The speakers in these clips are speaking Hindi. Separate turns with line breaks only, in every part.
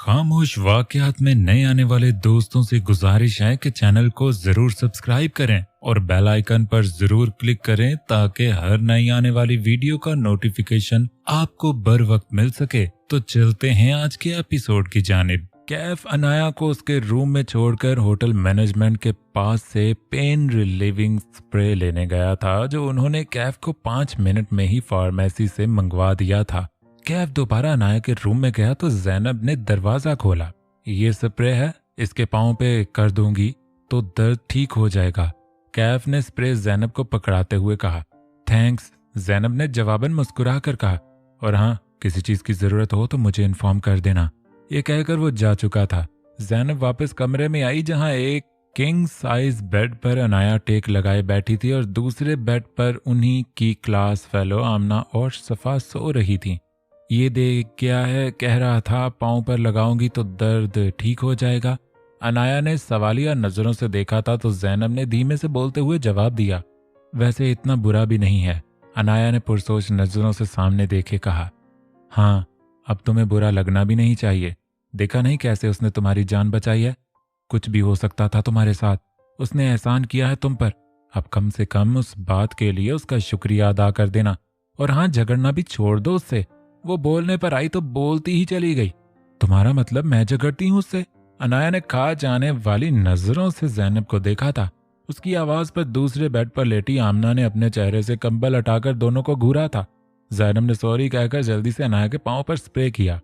खामोश वाकयात में नए आने वाले दोस्तों से गुजारिश है कि चैनल को जरूर सब्सक्राइब करें और बेल आइकन पर जरूर क्लिक करें ताकि हर नई आने वाली वीडियो का नोटिफिकेशन आपको बर वक्त मिल सके। तो चलते हैं आज के एपिसोड की जानिब। कैफ अनाया को उसके रूम में छोड़कर होटल मैनेजमेंट के पास से पेन रिलीविंग स्प्रे लेने गया था, जो उन्होंने कैफ को 5 मिनट में ही फार्मेसी से मंगवा दिया था। कैफ दोबारा अनाया के रूम में गया तो जैनब ने दरवाजा खोला। ये स्प्रे है, इसके पाँव पे कर दूंगी तो दर्द ठीक हो जाएगा। कैफ ने स्प्रे जैनब को पकड़ाते हुए कहा। थैंक्स, जैनब ने जवाबन मुस्कुरा कर कहा। और हाँ, किसी चीज की जरूरत हो तो मुझे इन्फॉर्म कर देना। ये कहकर वो जा चुका था। जैनब वापस कमरे में आई जहां एक किंग साइज बेड पर अनाया टेक लगाए बैठी थी और दूसरे बेड पर उन्हीं की क्लास फेलो आमना और सफा सो रही थी। ये देख क्या है, कह रहा था पाँव पर लगाऊंगी तो दर्द ठीक हो जाएगा। अनाया ने सवालिया नजरों से देखा था तो जैनब ने धीमे से बोलते हुए जवाब दिया, वैसे इतना बुरा भी नहीं है। अनाया ने पुरसोच नजरों से सामने देखे कहा, हाँ अब तुम्हें बुरा लगना भी नहीं चाहिए। देखा नहीं कैसे उसने तुम्हारी जान बचाई है। कुछ भी हो सकता था तुम्हारे साथ, उसने एहसान किया है तुम पर। अब कम से कम उस बात के लिए उसका शुक्रिया अदा कर देना। और हाँ, झगड़ना भी छोड़ दो उससे। वो बोलने पर आई तो बोलती ही चली गई। तुम्हारा मतलब मैं झगड़ती हूँ उससे? अनाया ने खा जाने वाली नजरों से जैनब को देखा था। उसकी आवाज पर दूसरे बेड पर लेटी आमना ने अपने चेहरे से कंबल हटाकर दोनों को घूरा था। जैनब ने सॉरी कहकर जल्दी से अनाया के पांव पर स्प्रे किया।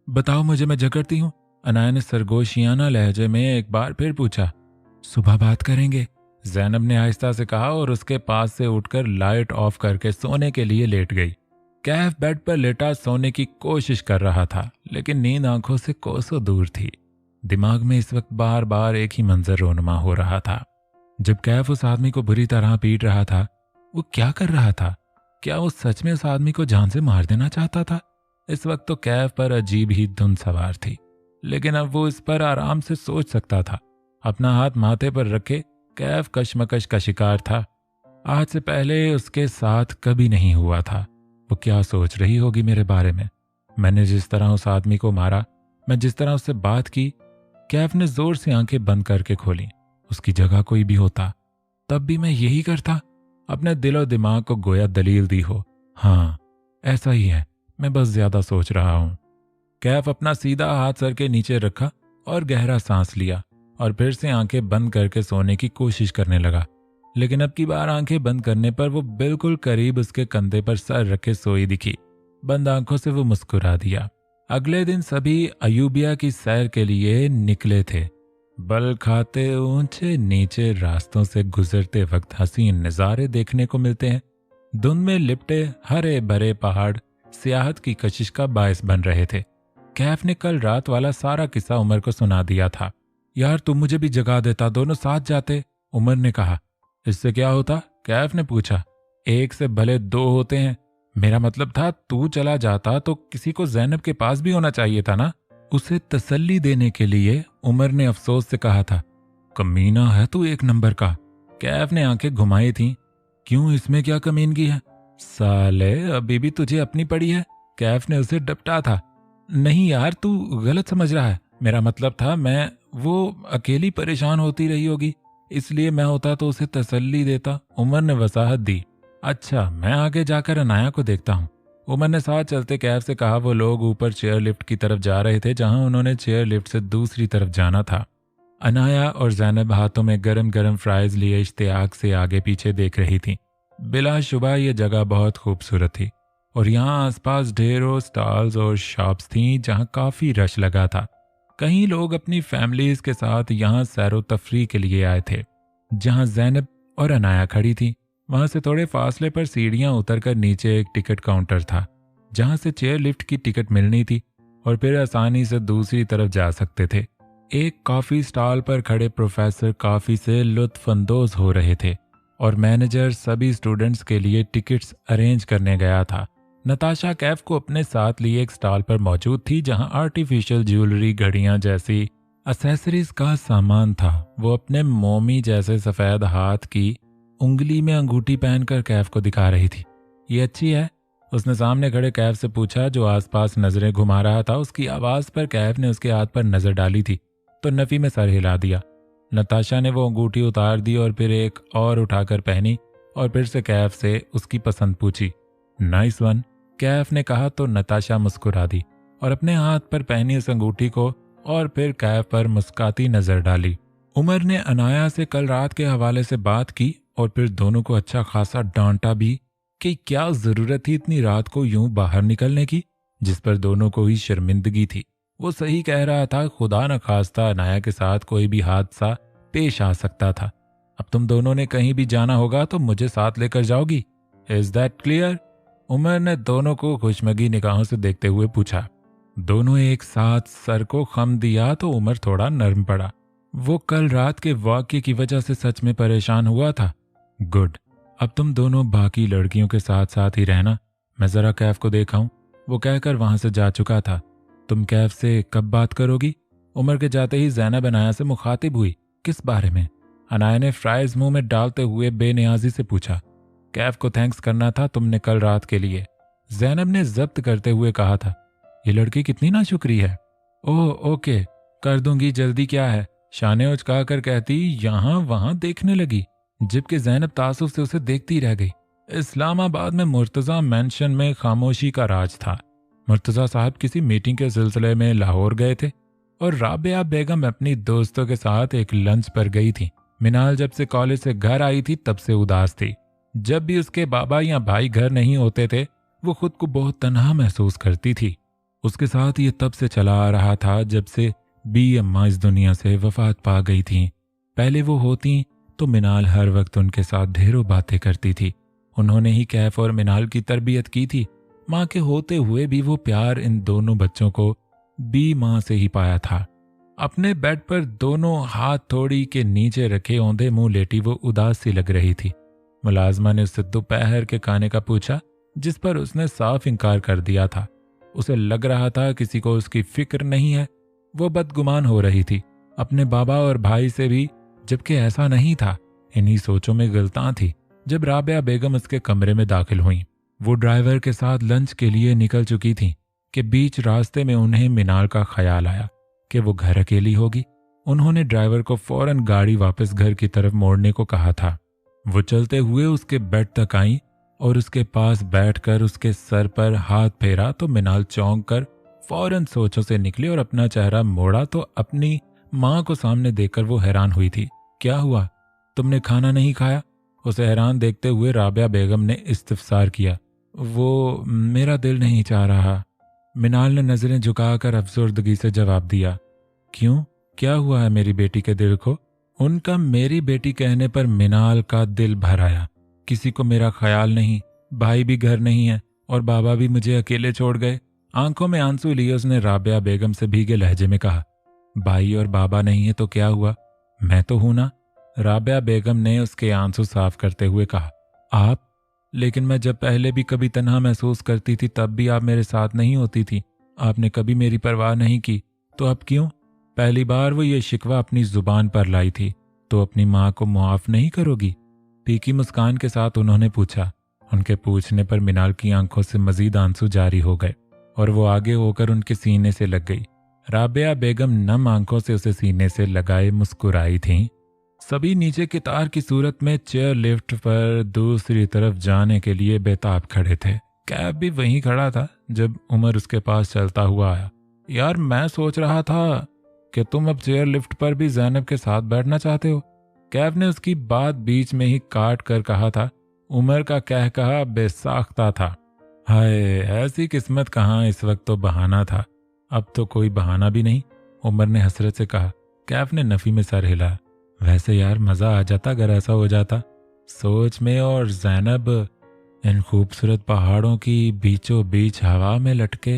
बताओ मुझे, मैं झगड़ती हूँ? अनाया ने सरगोशियाना लहजे में एक बार फिर पूछा। सुबह बात करेंगे, जैनब ने आहिस्ता से कहा और उसके पास से उठकर लाइट ऑफ करके सोने के लिए लेट गई। कैफ बेड पर लेटा सोने की कोशिश कर रहा था, लेकिन नींद आंखों से कोसों दूर थी। दिमाग में इस वक्त बार बार एक ही मंजर रोनुमा हो रहा था। जब कैफ उस आदमी को बुरी तरह पीट रहा था, वो क्या कर रहा था? क्या वो सच में उस आदमी को जान से मार देना चाहता था? इस वक्त तो कैफ पर अजीब ही धुन सवार थी, लेकिन अब वो इस पर आराम से सोच सकता था। अपना हाथ माथे पर रखे कैफ कशमकश का शिकार था। आज से पहले उसके साथ कभी नहीं हुआ था। वो क्या सोच रही होगी मेरे बारे में? मैंने जिस तरह उस आदमी को मारा, मैं जिस तरह उससे बात की। कैफ ने जोर से आंखें बंद करके खोली। उसकी जगह कोई भी होता तब भी मैं यही करता। अपने दिलो दिमाग को गोया दलील दी हो। हाँ, ऐसा ही है, मैं बस ज्यादा सोच रहा हूं। कैफ अपना सीधा हाथ सर के नीचे रखा और गहरा सांस लिया और फिर से आंखें बंद करके सोने की कोशिश करने लगा। लेकिन अब की बार आंखें बंद करने पर वो बिल्कुल करीब उसके कंधे पर सर रखे सोई दिखी। बंद आंखों से वो मुस्कुरा दिया। अगले दिन सभी अयूबिया की सैर के लिए निकले थे। बल खाते ऊंचे नीचे रास्तों से गुजरते वक्त हसीन नज़ारे देखने को मिलते हैं। धुंध में लिपटे हरे भरे पहाड़ सियाहत की कशिश का बायस बन रहे थे। कैफ ने कल रात वाला सारा किस्सा उमर को सुना दिया था। यार तुम मुझे भी जगा देता, दोनों साथ जाते, उमर ने कहा। इससे क्या होता? कैफ ने पूछा। एक से भले 2 होते हैं। मेरा मतलब था तू चला जाता तो किसी को जैनब के पास भी होना चाहिए था ना। उसे तसल्ली देने के लिए उमर ने अफसोस से कहा था। कमीना है तू एक नंबर का। कैफ ने आंखें घुमाई थीं। क्यों, इसमें क्या कमीनगी है? साले अभी भी तुझे अपनी पड़ी है। कैफ ने उसे डपटा था। नहीं यार, तू गलत समझ रहा है। मेरा मतलब था वो अकेली परेशान होती रही होगी, इसलिए मैं होता तो उसे तसल्ली देता, उमर ने वसाहत दी। अच्छा, मैं आगे जाकर अनाया को देखता हूँ, उमर ने साथ चलते कैफ से कहा। वो लोग ऊपर चेयर लिफ्ट की तरफ जा रहे थे जहां उन्होंने चेयर लिफ्ट से दूसरी तरफ जाना था। अनाया और जैनब हाथों में गरम गरम फ्राइज लिए इश्तियाक से आगे पीछे देख रही थी। बिलाशुबा ये जगह बहुत खूबसूरत थी और यहाँ आसपास ढेरों स्टॉल्स और शॉप्स थीं जहाँ काफ़ी रश लगा था। कई लोग अपनी फैमिलीज के साथ यहाँ सैरो तफरी के लिए आए थे। जहाँ जैनब और अनाया खड़ी थी, वहां से थोड़े फासले पर सीढ़ियां उतरकर नीचे एक टिकट काउंटर था जहां से चेयर लिफ्ट की टिकट मिलनी थी और फिर आसानी से दूसरी तरफ जा सकते थे। एक कॉफी स्टॉल पर खड़े प्रोफेसर काफी से लुत्फानंदोज हो रहे थे और मैनेजर सभी स्टूडेंट्स के लिए टिकट्स अरेंज करने गया था। नताशा कैफ को अपने साथ लिए एक स्टॉल पर मौजूद थी जहां आर्टिफिशियल ज्वेलरी, घड़ियां जैसी एक्सेसरीज का सामान था। वो अपने मोमी जैसे सफेद हाथ की उंगली में अंगूठी पहनकर कैफ को दिखा रही थी। ये अच्छी है, उसने सामने खड़े कैफ से पूछा, जो आसपास नजरें घुमा रहा था। उसकी आवाज़ पर कैफ ने उसके हाथ पर नजर डाली थी तो नफ़ी में सर हिला दिया। नताशा ने वो अंगूठी उतार दी और फिर एक और उठाकर पहनी और फिर से कैफ से उसकी पसंद पूछी। नाइस वन, कैफ ने कहा तो नताशा मुस्कुरा दी और अपने हाथ पर पहनी उस अंगूठी को और फिर कैफ पर मुस्काती नजर डाली। उमर ने अनाया से कल रात के हवाले से बात की और फिर दोनों को अच्छा खासा डांटा भी कि क्या जरूरत थी इतनी रात को यूं बाहर निकलने की, जिस पर दोनों को ही शर्मिंदगी थी। वो सही कह रहा था, खुदा न खास्ता अनाया के साथ कोई भी हादसा पेश आ सकता था। अब तुम दोनों ने कहीं भी जाना होगा तो मुझे साथ लेकर जाओगी, इज दैट क्लियर? उमर ने दोनों को खुशमगी निगाहों से देखते हुए पूछा। दोनों एक साथ सर को खम दिया तो उमर थोड़ा नर्म पड़ा। वो कल रात के वाक्य की वजह से सच में परेशान हुआ था। गुड, अब तुम दोनों बाकी लड़कियों के साथ साथ ही रहना, मैं जरा कैफ को देखाऊं। वो कहकर वहां से जा चुका था। तुम कैफ से कब बात करोगी? उमर के जाते ही ज़ैनब अनाया से मुखातिब हुई। किस बारे में? अनाया ने फ्राइज मुंह में डालते हुए बेनियाजी से पूछा। कैफ को थैंक्स करना था तुमने कल रात के लिए, ज़ैनब ने जब्त करते हुए कहा था। ये लड़की कितनी नाशुक्री है। ओह ओके, कर दूंगी, जल्दी क्या है, शाने उचका कर कहती यहाँ वहां देखने लगी, जबकि ज़ैनब तासुफ से उसे देखती रह गई। इस्लामाबाद में मुर्तज़ा मेंशन में खामोशी का राज था। मुर्तज़ा साहब किसी मीटिंग के सिलसिले में लाहौर गए थे और राबिया बेगम अपनी दोस्तों के साथ एक लंच पर गई थी। मिनाल जब से कॉलेज से घर आई थी तब से उदास थी। जब भी उसके बाबा या भाई घर नहीं होते थे वो खुद को बहुत तन्हा महसूस करती थी। उसके साथ ये तब से चला आ रहा था जब से बी अम्मा इस दुनिया से वफात पा गई थी। पहले वो होती तो मिनाल हर वक्त उनके साथ ढेरों बातें करती थी। उन्होंने ही कैफ और मिनाल की तरबियत की थी। माँ के होते हुए भी वो प्यार इन दोनों बच्चों को बी माँ से ही पाया था। अपने बेड पर दोनों हाथ थोड़ी के नीचे रखे औंधे मुंह लेटी वो उदास सी लग रही थी। मुलाजमा ने उससे दोपहर के खाने का पूछा, जिस पर उसने साफ इनकार कर दिया था। उसे लग रहा था किसी को उसकी फिक्र नहीं है। वो बदगुमान हो रही थी अपने बाबा और भाई से भी, जबकि ऐसा नहीं था। इन्हीं सोचों में गलतां थी जब राबिया बेगम उसके कमरे में दाखिल हुई। वो ड्राइवर के साथ लंच के लिए निकल चुकी थी कि बीच रास्ते में उन्हें मिनाल का ख्याल आया कि वो घर अकेली होगी। उन्होंने ड्राइवर को फौरन गाड़ी वापस घर की तरफ मोड़ने को कहा था। वो चलते हुए उसके बेड तक आई और उसके पास बैठकर उसके सर पर हाथ फेरा तो मिनाल चौंक कर फौरन सोचों से निकली और अपना चेहरा मोड़ा तो अपनी माँ को सामने देखकर वो हैरान हुई थी। क्या हुआ, तुमने खाना नहीं खाया? उसे हैरान देखते हुए राबिया बेगम ने इस्तफसार किया। वो मेरा दिल नहीं चाह रहा। मिनाल ने नजरें झुकाकर अफसरदगी से जवाब दिया। क्यों, क्या हुआ है मेरी बेटी के दिल को? उनका मेरी बेटी कहने पर मिनाल का दिल भर आया। किसी को मेरा ख्याल नहीं, भाई भी घर नहीं है और बाबा भी मुझे अकेले छोड़ गए। आंखों में आंसू लिए उसने राबिया बेगम से भीगे लहजे में कहा। भाई और बाबा नहीं है तो क्या हुआ, मैं तो हूं ना। राबिया बेगम ने उसके आंसू साफ करते हुए कहा। आप? लेकिन मैं जब पहले भी कभी तन्हा महसूस करती थी तब भी आप मेरे साथ नहीं होती थी। आपने कभी मेरी परवाह नहीं की, तो अब क्यों? पहली बार वो ये शिकवा अपनी जुबान पर लाई थी, तो अपनी माँ को मुआफ नहीं करोगी? फीकी मुस्कान के साथ उन्होंने पूछा। उनके पूछने पर मिनाल की आंखों से मजीद आंसू जारी हो गए और वो आगे होकर उनके सीने से लग गई। राबिया बेगम नम आंखों से उसे सीने से लगाए मुस्कुराई थीं। सभी नीचे कितार की सूरत में चेयर लिफ्ट पर दूसरी तरफ जाने के लिए बेताब खड़े थे। कैब भी वहीं खड़ा था जब उमर उसके पास चलता हुआ आया। यार, मैं सोच रहा था कि तुम अब चेयर लिफ्ट पर भी ज़ैनब के साथ बैठना चाहते हो। कैब ने उसकी बात बीच में ही काट कर कहा था। उमर का कहा बेसाख्ता था। हाय, ऐसी किस्मत कहाँ, इस वक्त तो बहाना था, अब तो कोई बहाना भी नहीं, उमर ने हसरत से कहा। कैफ ने नफी में सर हिला। वैसे यार मजा आ जाता अगर ऐसा हो जाता। सोच में और ज़ैनब इन खूबसूरत पहाड़ों की बीचों बीच हवा में लटके।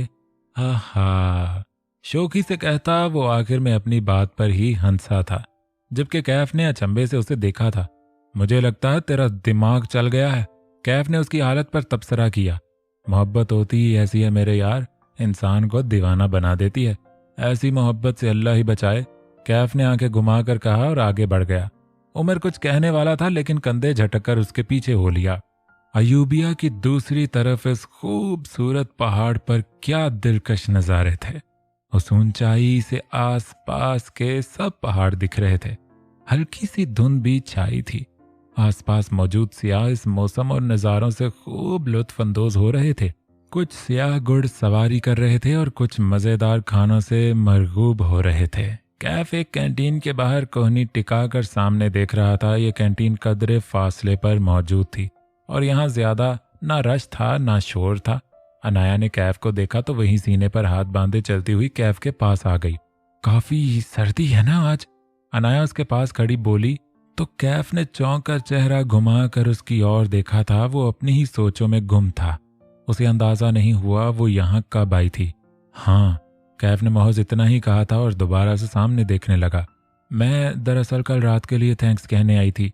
हा, शौकी से कहता वो आखिर में अपनी बात पर ही हंसा था, जबकि कैफ ने अचंभे से उसे देखा था। मुझे लगता है तेरा दिमाग चल गया है। कैफ ने उसकी हालत पर तबसरा किया। मोहब्बत होती ही ऐसी है मेरे यार, इंसान को दीवाना बना देती है। ऐसी मोहब्बत से अल्लाह ही बचाए, कैफ ने आंखें घुमाकर कहा और आगे बढ़ गया। उमर कुछ कहने वाला था लेकिन कंधे झटक कर उसके पीछे हो लिया। अयूबिया की दूसरी तरफ इस खूबसूरत पहाड़ पर क्या दिलकश नज़ारे थे। उस ऊंचाई से आसपास के सब पहाड़ दिख रहे थे। हल्की सी धुंध भी छाई थी। आसपास मौजूद सियाह इस मौसम और नज़ारों से खूब लुत्फ अंदोज हो रहे थे। कुछ सियाह गुड़ सवारी कर रहे थे और कुछ मज़ेदार खानों से मरगूब हो रहे थे। कैफ एक कैंटीन के बाहर कोहनी टिका कर सामने देख रहा था। ये कैंटीन कदरे फासले पर मौजूद थी और यहाँ ज्यादा ना रश था ना शोर था। अनाया ने कैफ को देखा तो वहीं सीने पर हाथ बांधे चलती हुई कैफ के पास आ गई। काफी सर्दी है ना आज? अनाया उसके पास खड़ी बोली तो कैफ ने चौंक कर चेहरा घुमाकर उसकी ओर देखा था। वो अपनी ही सोचों में गुम था। उसे अंदाजा नहीं हुआ वो यहाँ कब आई थी। हाँ, कैफ ने महज इतना ही कहा था और दोबारा से सामने देखने लगा। मैं दरअसल कल रात के लिए थैंक्स कहने आई थी।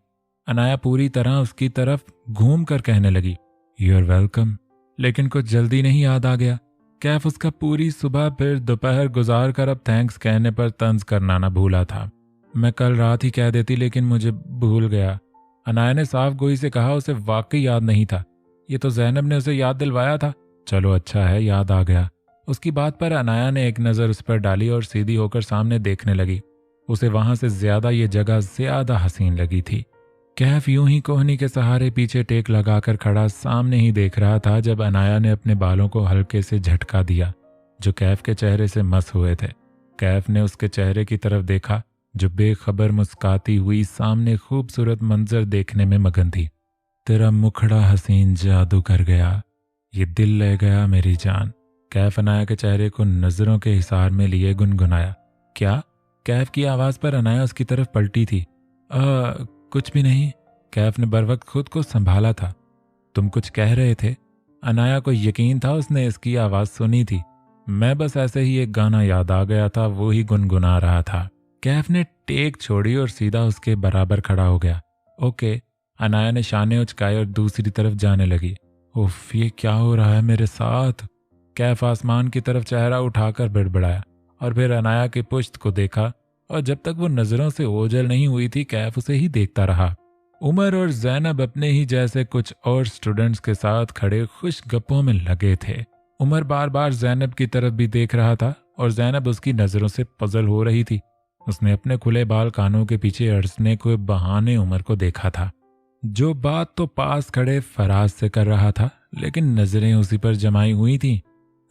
अनाया पूरी तरह उसकी तरफ घूम कर कहने लगी, यू आर वेलकम। लेकिन कुछ जल्दी नहीं याद आ गया। कैफ उसका पूरी सुबह फिर दोपहर गुजार कर अब थैंक्स कहने पर तंज करना ना भूला था। मैं कल रात ही कह देती लेकिन मुझे भूल गया। अनाया ने साफ गोई से कहा। उसे वाकई याद नहीं था। ये तो जैनब ने उसे याद दिलवाया था। चलो अच्छा है याद आ गया। उसकी बात पर अनाया ने एक नज़र उस पर डाली और सीधी होकर सामने देखने लगी। उसे वहां से ज्यादा ये जगह ज्यादा हसीन लगी थी। कैफ यूं ही कोहनी के सहारे पीछे टेक लगाकर खड़ा सामने ही देख रहा था जब अनाया ने अपने बालों को हल्के से झटका दिया जो कैफ के चेहरे से मस हुए थे। कैफ ने उसके चेहरे की तरफ देखा जो बेखबर मुस्काती हुई सामने खूबसूरत मंजर देखने में मगन थी। तेरा मुखड़ा हसीन जादू कर गया, ये दिल ले गया मेरी जान। कैफ अनाया के चेहरे को नजरों के हिसार में लिए गुनगुनाया। क्या? कैफ की आवाज पर अनाया उसकी तरफ पलटी थी। कुछ भी नहीं। कैफ ने बरवक्त खुद को संभाला था। तुम कुछ कह रहे थे? अनाया को यकीन था उसने इसकी आवाज सुनी थी। मैं बस ऐसे ही एक गाना याद आ गया था, वो ही गुनगुना रहा था। कैफ ने टेक छोड़ी और सीधा उसके बराबर खड़ा हो गया। ओके। अनाया ने शाने उचकाए और दूसरी तरफ जाने लगी। उफ, ये क्या हो रहा है मेरे साथ? कैफ आसमान की तरफ चेहरा उठाकर बड़बड़ाया और फिर अनाया की पुश्त को देखा और जब तक वो नजरों से ओझल नहीं हुई थी कैफ उसे ही देखता रहा। उमर और जैनब अपने ही जैसे कुछ और स्टूडेंट्स के साथ खड़े खुश गप्पों में लगे थे। उमर बार बार जैनब की तरफ भी देख रहा था और जैनब उसकी नजरों से पजल हो रही थी। उसने अपने खुले बाल कानों के पीछे अड़सने के बहाने उमर को देखा था जो बात तो पास खड़े फराज से कर रहा था लेकिन नजरें उसी पर जमाई हुई थी।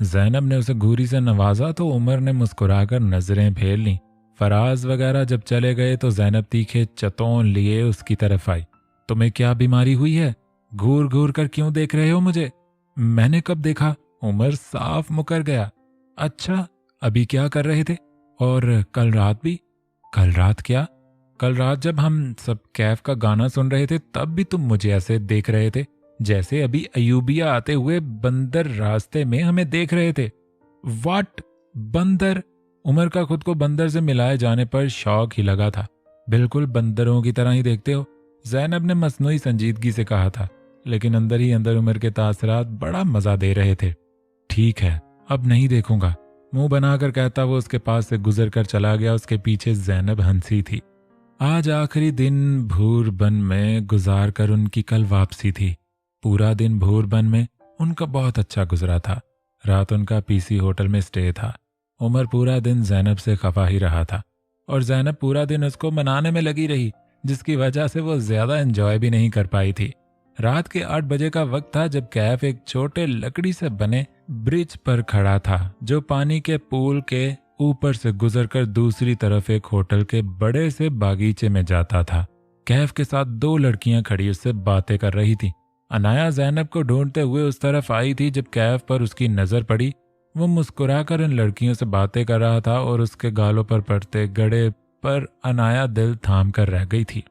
जैनब ने उसे घूरी से नवाजा तो उमर ने मुस्कुराकर नजरें फेर लीं। फराज वगैरह जब चले गए तो जैनब तीखे चतौन लिए उसकी तरफ आई। तुम्हें क्या बीमारी हुई है? घूर घूर कर क्यों देख रहे हो मुझे? मैंने कब देखा? उमर साफ मुकर गया। अच्छा, अभी क्या कर रहे थे? और कल रात भी? कल रात क्या? कल रात जब हम सब कैफ का गाना सुन रहे थे तब भी तुम मुझे ऐसे देख रहे थे जैसे अभी अयूबिया आते हुए बंदर रास्ते में हमें देख रहे थे। व्हाट? बंदर? उमर का खुद को बंदर से मिलाए जाने पर शौक ही लगा था। बिल्कुल बंदरों की तरह ही देखते हो, जैनब ने मसनूई संजीदगी से कहा था, लेकिन अंदर ही अंदर उमर के तासरात बड़ा मजा दे रहे थे। ठीक है, अब नहीं देखूंगा, मुंह बनाकर कहता वो उसके पास से गुजर कर चला गया। उसके पीछे जैनब हंसी थी। आज आखिरी दिन भूरबन में गुजार कर उनकी कल वापसी थी। पूरा दिन भूरबन में उनका बहुत अच्छा गुजरा था। रात उनका पीसी होटल में स्टे था। उमर पूरा दिन जैनब से खफा ही रहा था और जैनब पूरा दिन उसको मनाने में लगी रही जिसकी वजह से वो ज्यादा एंजॉय भी नहीं कर पाई थी। रात के 8 बजे का वक्त था जब कैफ एक छोटे लकड़ी से बने ब्रिज पर खड़ा था जो पानी के पूल के ऊपर से गुजरकर दूसरी तरफ एक होटल के बड़े से बागीचे में जाता था। कैफ के साथ 2 लड़कियां खड़ी उससे बातें कर रही थी। अनाया जैनब को ढूंढते हुए उस तरफ आई थी। जब कैफ पर उसकी नजर पड़ी वो मुस्कुराकर इन लड़कियों से बातें कर रहा था और उसके गालों पर पड़ते गड़े पर अनाया दिल थाम कर रह गई थी।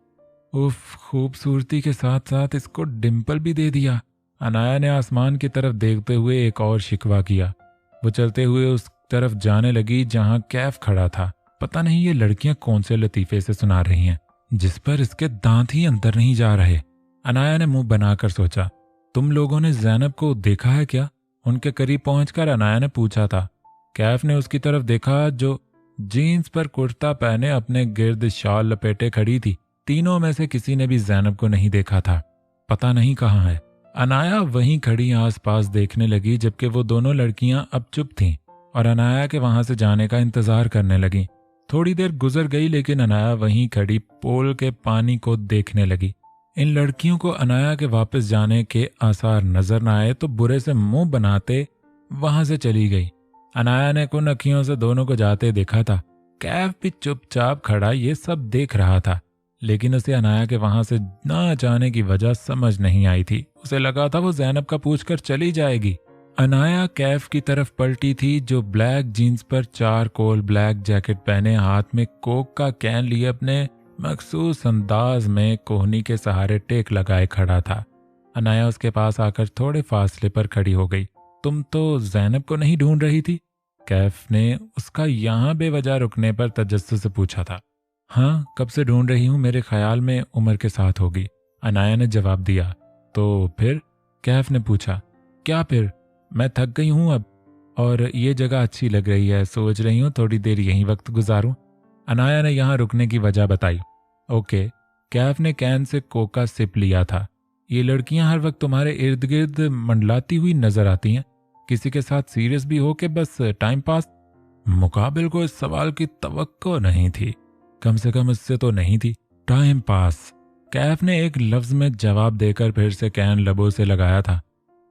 उफ, खूबसूरती के साथ साथ इसको डिम्पल भी दे दिया। अनाया ने आसमान की तरफ देखते हुए एक और शिकवा किया। वो चलते हुए उस तरफ जाने लगी जहां कैफ खड़ा था। पता नहीं ये लड़कियां कौन से लतीफे से सुना रही हैं जिस पर इसके दांत ही अंदर नहीं जा रहे। अनाया ने मुंह बनाकर सोचा, तुम लोगों ने जैनब को देखा है क्या? उनके करीब पहुंचकर अनाया ने पूछा था। कैफ ने उसकी तरफ देखा जो जीन्स पर कुर्ता पहने अपने गिर्द शाल लपेटे खड़ी थी। तीनों में से किसी ने भी जैनब को नहीं देखा था। पता नहीं कहाँ है। अनाया वहीं खड़ी आसपास देखने लगी, जबकि वो दोनों लड़कियां अब चुप थीं और अनाया के वहां से जाने का इंतजार करने लगी। थोड़ी देर गुजर गई, लेकिन अनाया वहीं खड़ी पोल के पानी को देखने लगी। इन लड़कियों को अनाया के वापस जाने के आसार नजर न आए तो बुरे से मुंह बनाते वहां से चली गई। अनाया ने कुन अखियों से दोनों को जाते देखा था। कैफ भी चुपचाप खड़ा ये सब देख रहा था, लेकिन उसे अनाया के वहां से ना जाने की वजह समझ नहीं आई थी। उसे लगा था वो ज़ैनब का पूछकर चली जाएगी। अनाया कैफ की तरफ पलटी थी, जो ब्लैक जीन्स पर चारकोल ब्लैक जैकेट पहने हाथ में कोक का कैन लिए अपने मखसूस अंदाज में कोहनी के सहारे टेक लगाए खड़ा था। अनाया उसके पास आकर थोड़े फासले पर खड़ी हो गई। तुम तो ज़ैनब को नहीं ढूंढ रही थी? कैफ ने उसका यहाँ बेवजह रुकने पर तजस्सुस से पूछा था। हाँ, कब से ढूंढ रही हूँ, मेरे ख्याल में उमर के साथ होगी, अनाया ने जवाब दिया। तो फिर? कैफ ने पूछा। क्या फिर? मैं थक गई हूँ अब, और ये जगह अच्छी लग रही है, सोच रही हूँ थोड़ी देर यहीं वक्त गुजारूं। अनाया ने यहाँ रुकने की वजह बताई। ओके। कैफ ने कैन से कोका सिप लिया था। ये लड़कियां हर वक्त तुम्हारे इर्द गिर्द मंडलाती हुई नजर आती हैं, किसी के साथ सीरियस भी हो कि बस टाइम पास? मुकाबिल को इस सवाल की तवक्को नहीं थी, कम से कम इससे तो नहीं थी। टाइम पास, कैफ ने एक लफ्ज में जवाब देकर फिर से कैन लबों से लगाया था।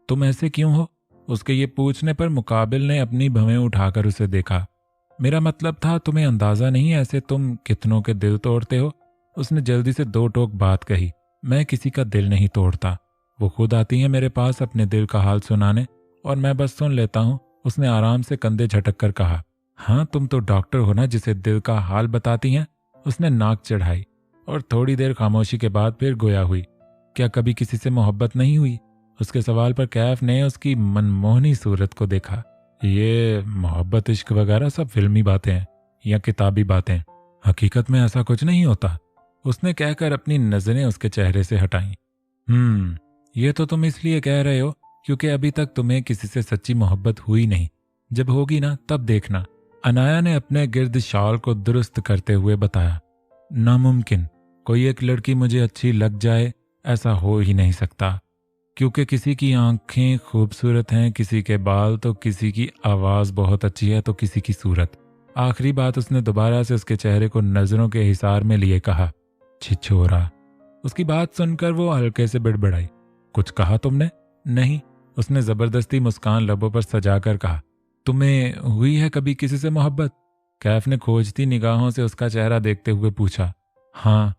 तुम ऐसे क्यों हो? उसके ये पूछने पर मुकाबिल ने अपनी भवें उठाकर उसे देखा। मेरा मतलब था तुम्हें अंदाजा नहीं, ऐसे तुम कितनों के दिल तोड़ते हो। उसने जल्दी से दो टोक बात कही। मैं किसी का दिल नहीं तोड़ता, वो खुद आती हैं मेरे पास अपने दिल का हाल सुनाने, और मैं बस सुन लेता हूँ। उसने आराम से कंधे झटक कर कहा। हाँ, तुम तो डॉक्टर हो ना, जिसे दिल का हाल बताती हैं। उसने नाक चढ़ाई और थोड़ी देर खामोशी के बाद फिर गोया हुई। क्या कभी किसी से मोहब्बत नहीं हुई? उसके सवाल पर कैफ ने उसकी मनमोहनी सूरत को देखा। ये मोहब्बत इश्क वगैरह सब फिल्मी बातें हैं या किताबी बातें, हकीकत में ऐसा कुछ नहीं होता, उसने कहकर अपनी नजरें उसके चेहरे से हटाई। ये तो तुम इसलिए कह रहे हो क्योंकि अभी तक तुम्हें किसी से सच्ची मोहब्बत हुई नहीं, जब होगी ना तब देखना, अनाया ने अपने गिर्द शाल को दुरुस्त करते हुए बताया। नामुमकिन, कोई एक लड़की मुझे अच्छी लग जाए, ऐसा हो ही नहीं सकता, क्योंकि किसी की आंखें खूबसूरत हैं, किसी के बाल, तो किसी की आवाज़ बहुत अच्छी है, तो किसी की सूरत। आखिरी बात उसने दोबारा से उसके चेहरे को नजरों के हिसार में लिए कहा। छिछोरा। उसकी बात सुनकर वो हल्के से बिड़बिड़ाई। कुछ कहा तुमने? नहीं, उसने जबरदस्ती मुस्कान लबों पर सजाकर कहा। तुम्हें हुई है कभी किसी से मोहब्बत? कैफ ने खोजती निगाहों से उसका चेहरा देखते हुए पूछा। हाँ।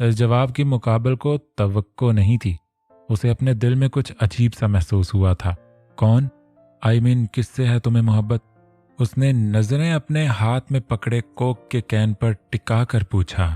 इस जवाब की मुकाबल को तवक्को नहीं थी। उसे अपने दिल में कुछ अजीब सा महसूस हुआ था। कौन? आई मीन किससे है तुम्हें मोहब्बत? उसने नजरें अपने हाथ में पकड़े कोक के कैन पर टिका कर पूछा।